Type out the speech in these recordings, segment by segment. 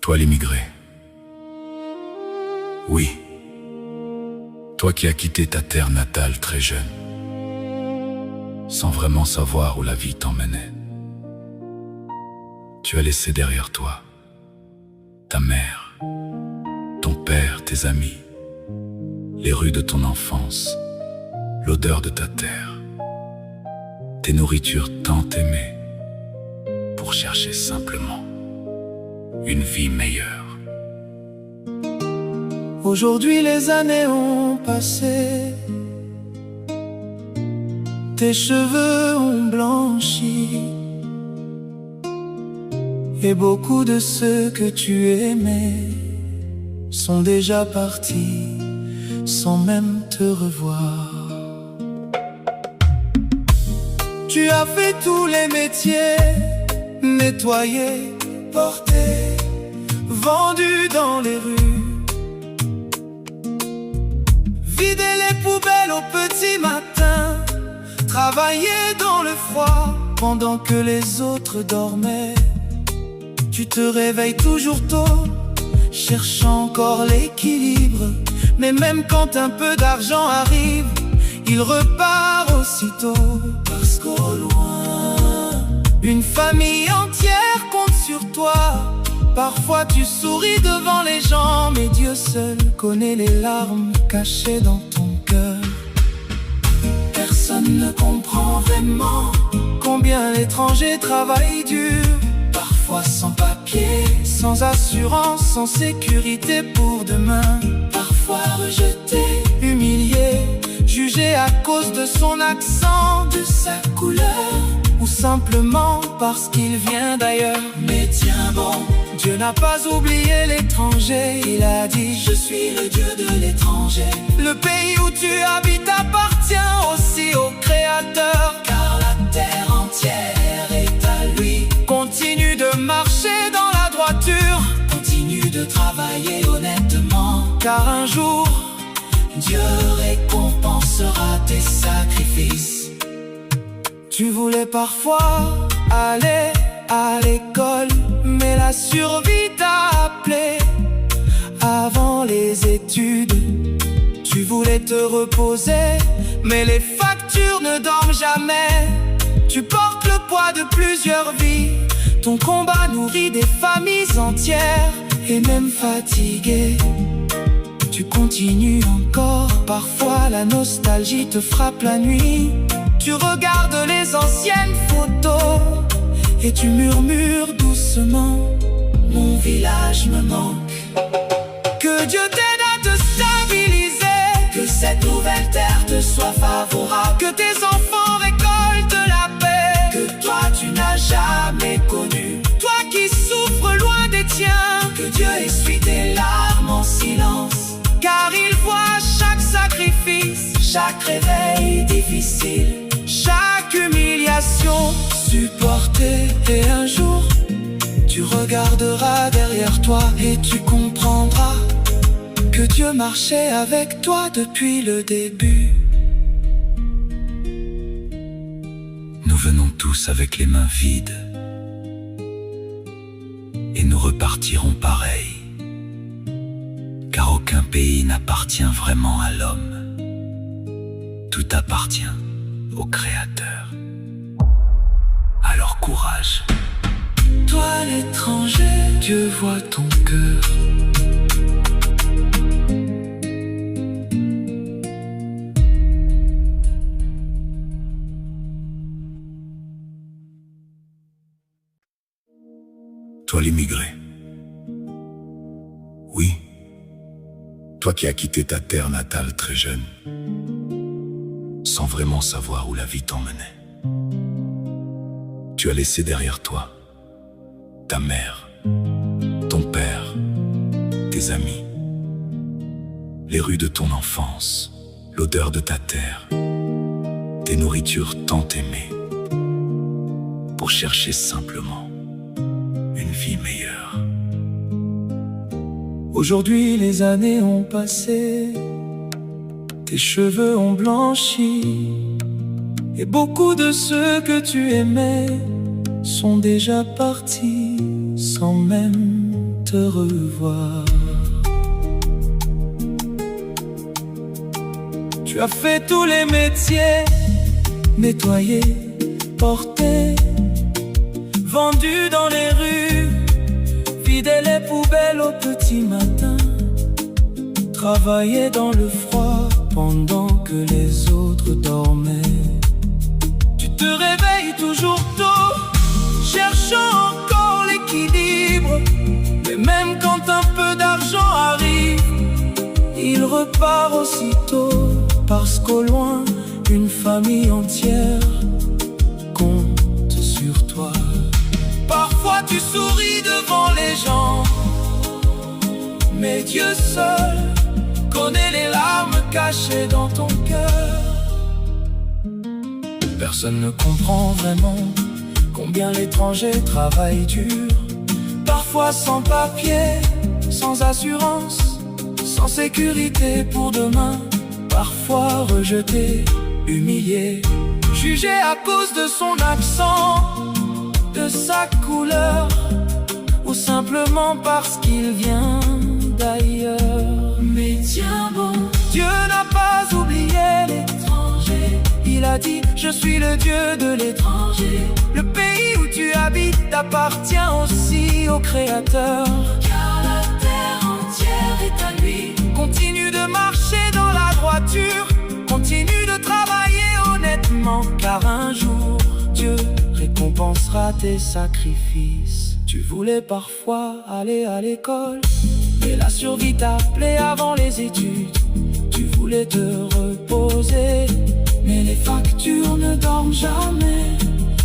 Toi l'immigré. Oui. Toi qui as quitté ta terre natale très jeune, sans vraiment savoir où la vie t'emmenait. Tu as laissé derrière toi ta mère, ton père, tes amis, les rues de ton enfance, l'odeur de ta terre, tes nourritures tant aimées, pour chercher simplement une vie meilleure. Aujourd'hui les années ont passé, tes cheveux ont blanchi, et beaucoup de ceux que tu aimais sont déjà partis sans même te revoir. Tu as fait tous les métiers, nettoyer, porter, vendu dans les rues, vider les poubelles au petit matin, travailler dans le froid pendant que les autres dormaient. Tu te réveilles toujours tôt, cherchant encore l'équilibre, mais même quand un peu d'argent arrive, il repart aussitôt. Parce qu'au loin, une famille entière compte sur toi. Parfois tu souris devant les gens, mais Dieu seul connaît les larmes cachées dans ton cœur. Personne ne comprend vraiment combien l'étranger travaille dur, parfois sans papier, sans assurance, sans sécurité pour demain. Parfois rejeté, humilié, jugé à cause de son accent, de sa couleur, ou simplement parce qu'il vient d'ailleurs. Mais tiens bon, Dieu n'a pas oublié l'étranger. Il a dit: je suis le Dieu de l'étranger. Le pays où tu habites appartient aussi au Créateur, car la terre entière est à lui. Continue de marcher dans la droiture, continue de travailler honnêtement, car un jour Dieu récompensera tes sacrifices. Tu voulais parfois aller à l'école, mais la survie t'a appelé avant les études. Tu voulais te reposer, mais les factures ne dorment jamais. Tu portes le poids de plusieurs vies, ton combat nourrit des familles entières. Et même fatigué, tu continues encore. Parfois la nostalgie te frappe la nuit. Tu regardes les anciennes photos et tu murmures doucement: mon village me manque. Que Dieu t'aide à te stabiliser, que cette nouvelle terre te soit favorable, que tes enfants récoltent la paix que toi tu n'as jamais connue. Toi qui souffres loin des tiens, que Dieu essuie tes larmes en silence, car il voit chaque sacrifice, chaque réveil difficile, chaque humiliation supportée. Et un jour, tu regarderas derrière toi et tu comprendras que Dieu marchait avec toi depuis le début. Nous venons tous avec les mains vides, et nous repartirons pareil, car aucun pays n'appartient vraiment à l'homme. Tout appartient au Créateur. Alors courage. Toi l'étranger, Dieu voit ton cœur. Toi l'immigré. Oui. Toi qui as quitté ta terre natale très jeune, sans vraiment savoir où la vie t'emmenait. Tu as laissé derrière toi ta mère, ton père, tes amis, les rues de ton enfance, l'odeur de ta terre, tes nourritures tant aimées, pour chercher simplement une vie meilleure. Aujourd'hui les années ont passé, tes cheveux ont blanchi, et beaucoup de ceux que tu aimais sont déjà partis sans même te revoir. Tu as fait tous les métiers, nettoyer, porter, vendu dans les rues, vider les poubelles au petit matin, travailler dans le froid pendant que les autres dormaient. Tu te réveilles toujours tôt, cherchant encore l'équilibre, mais même quand un peu d'argent arrive, il repart aussitôt, parce qu'au loin, une famille entière compte sur toi. Parfois tu souris devant les gens, mais Dieu seul connaît les larmes cachées dans ton cœur. Personne ne comprend vraiment combien l'étranger travaille dur, parfois sans papier, sans assurance, sans sécurité pour demain, parfois rejeté, humilié, jugé à cause de son accent, de sa couleur, ou simplement parce qu'il vient d'ailleurs. Mais tiens bon, Dieu n'a pas oublié l'étranger. Il a dit, je suis le Dieu de l'étranger. Le pays où tu habites appartient aussi au Créateur, car la terre entière est à lui. Continue de marcher dans la droiture, continue de travailler honnêtement, car un jour Dieu récompensera tes sacrifices. Tu voulais parfois aller à l'école, mais la survie t'a appelé avant les études. Tu voulais te reposer, mais les factures ne dorment jamais.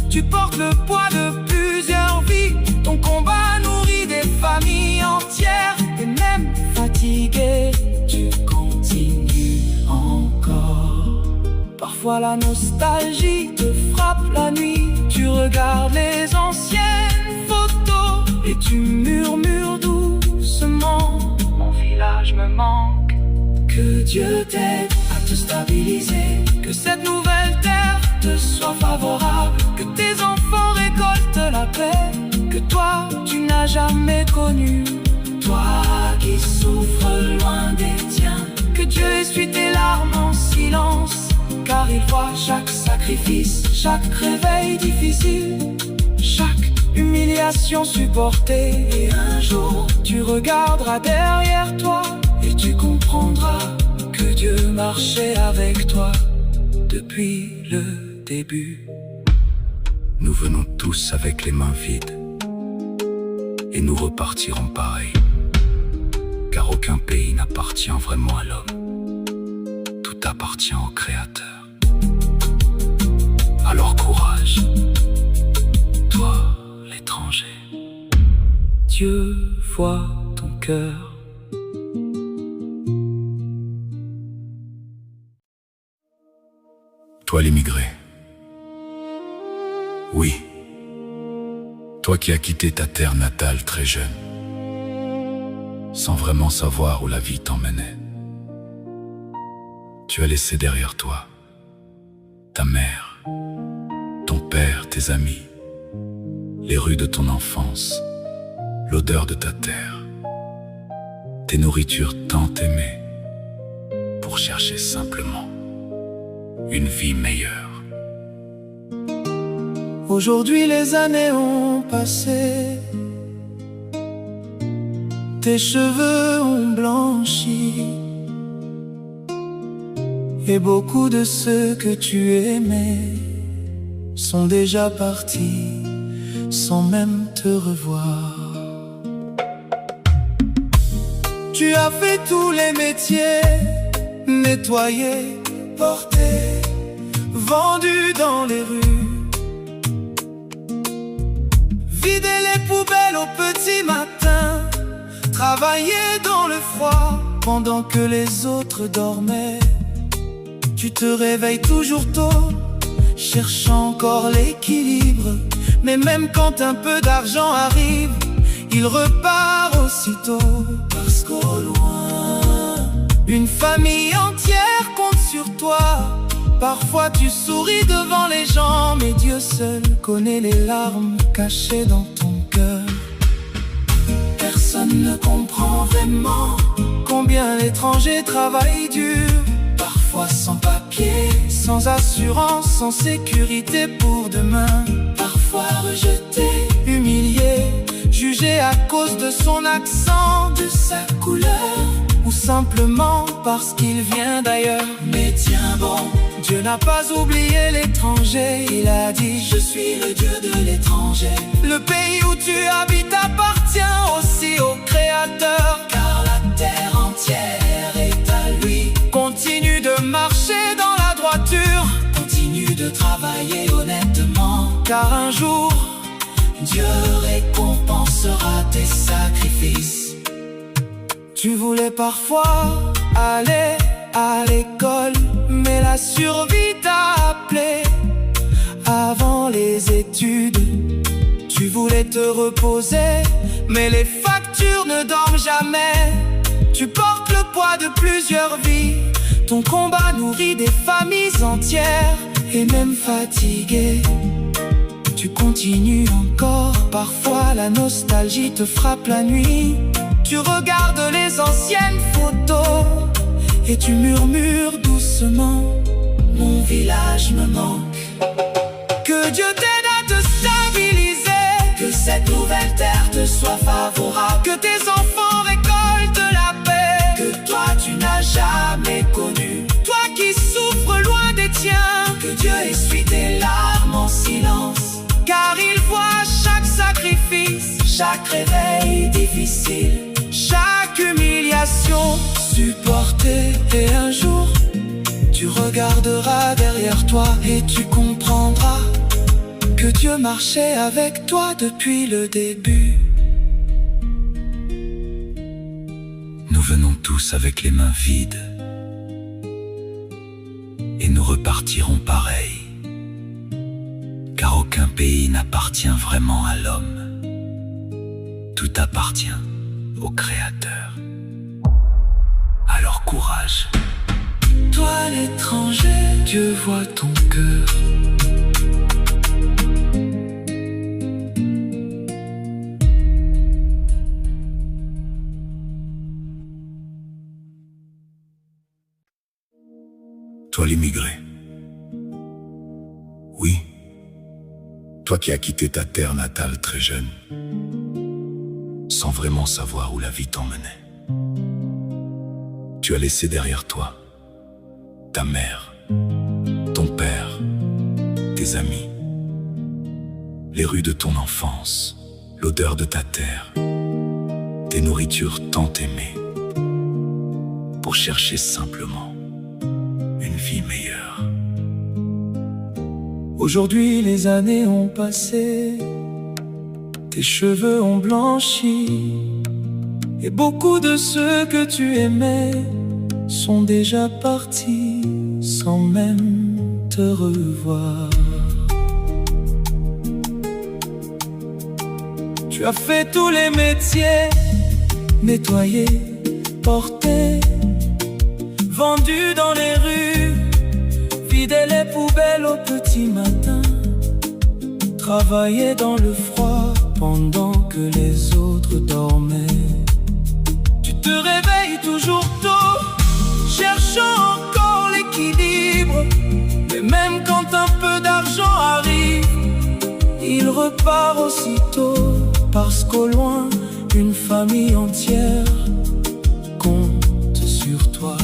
Tu portes le poids de plusieurs vies, ton combat nourrit des familles entières. Et même fatigué, tu continues encore. Parfois la nostalgie te frappe la nuit, tu regardes les anciennes photos et tu murmures doucement, mon village me manque. Que Dieu t'aide à te stabiliser, que cette nouvelle terre te soit favorable, que tes enfants récoltent la paix que toi tu n'as jamais connue. Toi qui souffres loin des tiens, que Dieu essuie tes larmes en silence, car il voit chaque sacrifice, chaque réveil difficile, chaque humiliation supportée. Et un jour tu regarderas derrière toi et tu comprendras que Dieu marchait avec toi depuis le début. Nous venons tous avec les mains vides, et nous repartirons pareil, car aucun pays n'appartient vraiment à l'homme, tout appartient au Créateur. Alors courage, toi l'étranger. Dieu voit ton cœur. Toi l'immigré, oui, toi qui as quitté ta terre natale très jeune, sans vraiment savoir où la vie t'emmenait. Tu as laissé derrière toi ta mère, ton père, tes amis, les rues de ton enfance, l'odeur de ta terre, tes nourritures tant aimées, pour chercher simplement une vie meilleure. Aujourd'hui les années ont passé, tes cheveux ont blanchi, et beaucoup de ceux que tu aimais sont déjà partis sans même te revoir. Tu as fait tous les métiers, nettoyer, porter, vendu dans les rues, vider les poubelles au petit matin, travailler dans le froid pendant que les autres dormaient. Tu te réveilles toujours tôt, cherchant encore l'équilibre, mais même quand un peu d'argent arrive, il repart aussitôt, parce qu'au loin, une famille entière compte sur toi. Parfois tu souris devant les gens, mais Dieu seul connaît les larmes cachées dans ton cœur. Personne Personne ne comprend vraiment combien l'étranger travaille dur. Parfois sans papier, sans assurance, sans sécurité pour demain. Parfois rejeté, humilié, jugé à cause de son accent, de sa couleur, ou simplement parce qu'il vient d'ailleurs. Mais tiens bon, Dieu n'a pas oublié l'étranger. Il a dit: je suis le Dieu de l'étranger. Le pays où tu habites appartient aussi au Créateur, car la terre entière est à lui. Continue de marcher dans la droiture, continue de travailler honnêtement, car un jour Dieu récompensera tes sacrifices. Tu voulais parfois aller à l'école, mais la survie t'a appelé avant les études. Tu voulais te reposer, mais les factures ne dorment jamais. Tu portes le poids de plusieurs vies. Ton combat nourrit des familles entières. Et même fatigué, tu continues encore. Parfois la nostalgie te frappe la nuit. Tu regardes les anciennes photos et tu murmures doucement: mon village me manque. Que Dieu t'aide à te stabiliser, que cette nouvelle terre te soit favorable, que tes enfants récoltent la paix que toi tu n'as jamais connue. Toi qui souffres loin des tiens, que Dieu essuie tes larmes en silence, car il voit chaque sacrifice, chaque réveil difficile, chaque humiliation supportée. Et un jour, tu regarderas derrière toi et tu comprendras que Dieu marchait avec toi depuis le début. Nous venons tous avec les mains vides, et nous repartirons pareil, car aucun pays n'appartient vraiment à l'homme. Tout appartient au Créateur. Alors courage. Toi l'étranger, Dieu voit ton cœur. Toi l'immigré. Oui, toi qui as quitté ta terre natale très jeune, sans vraiment savoir où la vie t'emmenait. Tu as laissé derrière toi ta mère, ton père, tes amis, les rues de ton enfance, l'odeur de ta terre, tes nourritures tant aimées, pour chercher simplement une vie meilleure. Aujourd'hui les années ont passé, tes cheveux ont blanchi, et beaucoup de ceux que tu aimais sont déjà partis sans même te revoir. Tu as fait tous les métiers, nettoyer, porter, vendu dans les rues, vider les poubelles au petit matin, travailler dans le froid pendant que les autres dormaient. Tu te réveilles toujours tôt, cherchant encore l'équilibre, mais même quand un peu d'argent arrive, il repart aussitôt, parce qu'au loin, une famille entière compte sur toi.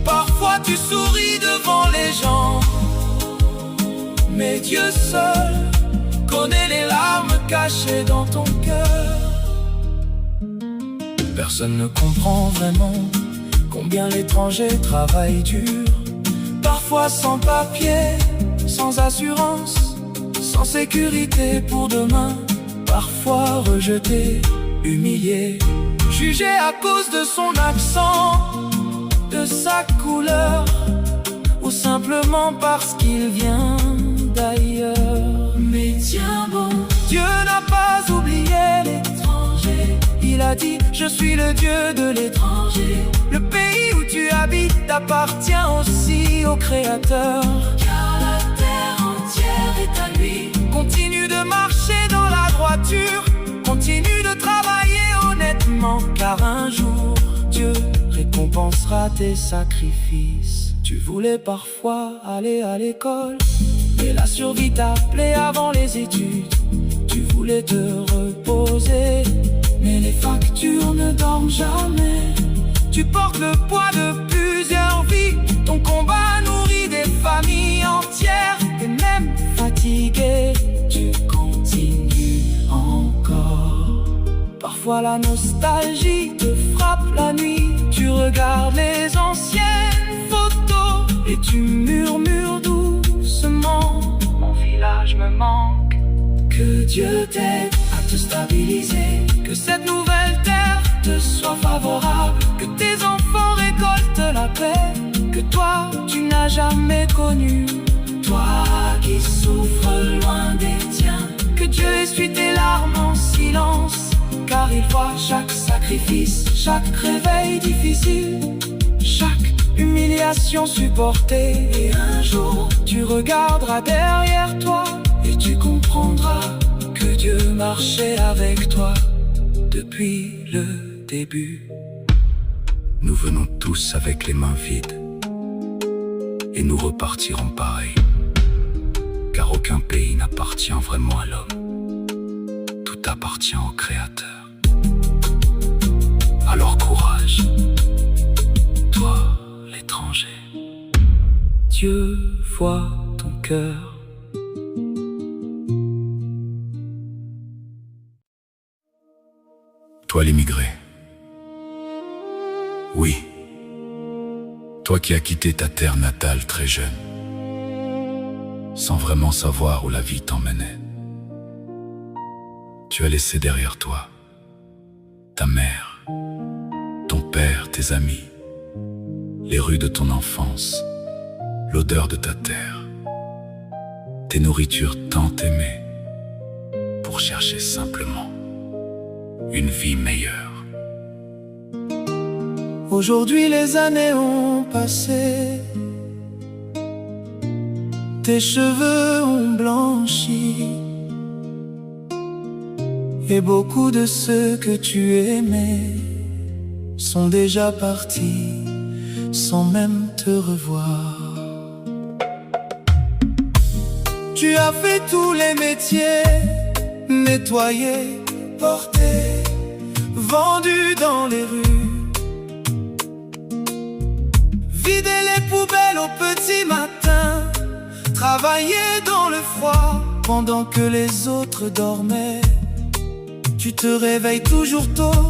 Parfois tu souris devant les gens, mais Dieu seul connaît les larmes cachées dans ton cœur. Personne ne comprend vraiment combien l'étranger travaille dur. Parfois sans papier, sans assurance, sans sécurité pour demain. Parfois rejeté, humilié, jugé à cause de son accent, de sa couleur, ou simplement parce qu'il vient d'ailleurs. Mais tiens bon, Dieu n'a pas oublié l'étranger. Il a dit: je suis le Dieu de l'étranger. Le pays où tu habites appartient aussi au Créateur, car la terre entière est à lui. Continue de marcher dans la droiture, continue de travailler honnêtement, car un jour Dieu récompensera tes sacrifices. Tu voulais parfois aller à l'école, mais la survie t'appelait avant les études. Tu voulais te reposer, mais les factures ne dorment jamais. Tu portes le poids de plusieurs vies. Ton combat nourrit des familles entières. Et même fatigué, tu continues encore. Parfois la nostalgie te frappe la nuit. Tu regardes les anciennes photos et tu murmures doucement: mon village me manque. Que Dieu t'aide à te stabiliser, que cette nouvelle terre te soit favorable, que tes enfants récoltent la paix que toi tu n'as jamais connue. Toi qui souffres loin des tiens, que Dieu essuie tes larmes en silence, car il voit chaque sacrifice, chaque réveil difficile, chaque humiliation supportée. Et un jour tu regarderas derrière toi et tu comprendras que Dieu marchait avec toi depuis le début. Nous venons tous avec les mains vides, et nous repartirons pareil, car aucun pays n'appartient vraiment à l'homme, tout appartient au Créateur. Alors courage, toi l'étranger. Dieu voit ton cœur. Toi l'immigré, oui, toi qui as quitté ta terre natale très jeune, sans vraiment savoir où la vie t'emmenait. Tu as laissé derrière toi ta mère, ton père, tes amis, les rues de ton enfance, l'odeur de ta terre, tes nourritures tant aimées, pour chercher simplement une vie meilleure. Aujourd'hui les années ont passé, tes cheveux ont blanchi, et beaucoup de ceux que tu aimais sont déjà partis sans même te revoir. Tu as fait tous les métiers, nettoyer, porter, vendu dans les rues, vider les poubelles au petit matin, travailler dans le froid pendant que les autres dormaient. Tu te réveilles toujours tôt,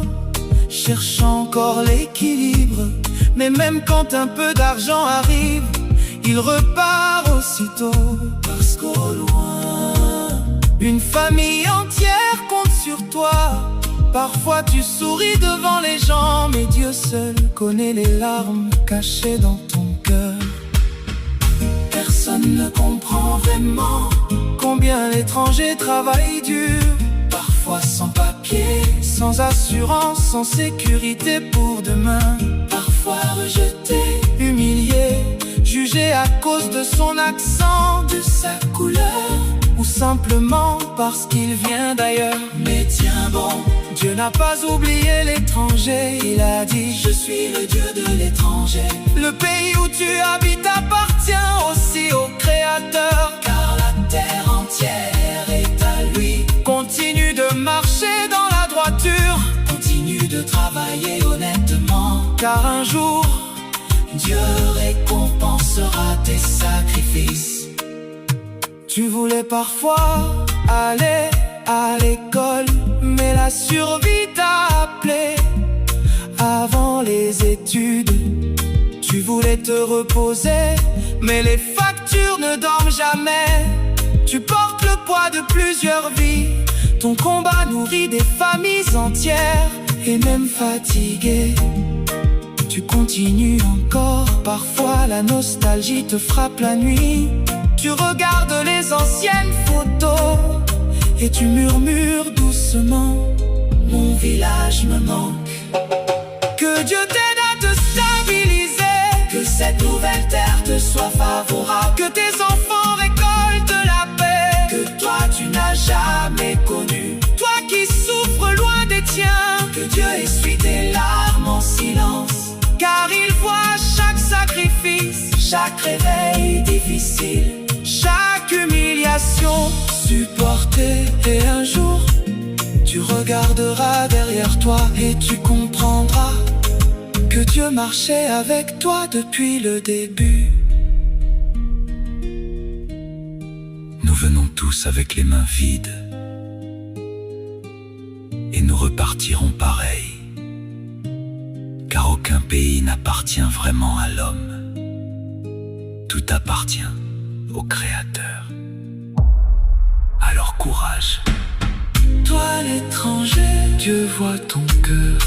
cherchant encore l'équilibre, mais même quand un peu d'argent arrive, il repart aussitôt. Parce qu'au loin, une famille entière compte sur toi. Parfois tu souris devant les gens, mais Dieu seul connaît les larmes cachées dans ton cœur. Personne ne comprend vraiment combien l'étranger travaille dur, parfois sans papier, sans assurance, sans sécurité pour demain. Parfois rejeté, humilié, jugé à cause de son accent, de sa couleur, ou simplement parce qu'il vient d'ailleurs. Mais tiens bon, Dieu n'a pas oublié l'étranger. Il a dit: je suis le Dieu de l'étranger. Le pays où tu habites appartient aussi au Créateur, car la terre entière est à lui. Continue de marcher dans la droiture, continue de travailler honnêtement, car un jour Dieu récompensera tes sacrifices. Tu voulais parfois aller à l'école, mais la survie t'a appelé avant les études. Tu voulais te reposer, mais les factures ne dorment jamais. Tu portes le poids de plusieurs vies. Ton combat nourrit des familles entières. Et même fatigué, tu continues encore. Parfois la nostalgie te frappe la nuit. Tu regardes les anciennes photos et tu murmures doucement: mon village me manque. Que Dieu t'aide à te stabiliser, que cette nouvelle terre te soit favorable, que tes enfants récoltent la paix que toi tu n'as jamais connue. Toi qui souffres loin des tiens, que Dieu essuie tes larmes chaque réveil difficile, chaque humiliation supportée. Et un jour, tu regarderas derrière toi et tu comprendras que Dieu marchait avec toi depuis le début. Nous venons tous avec les mains vides et nous repartirons pareil, car aucun pays n'appartient vraiment à l'homme. Tout appartient au Créateur. Alors courage. Toi l'étranger, Dieu voit ton cœur.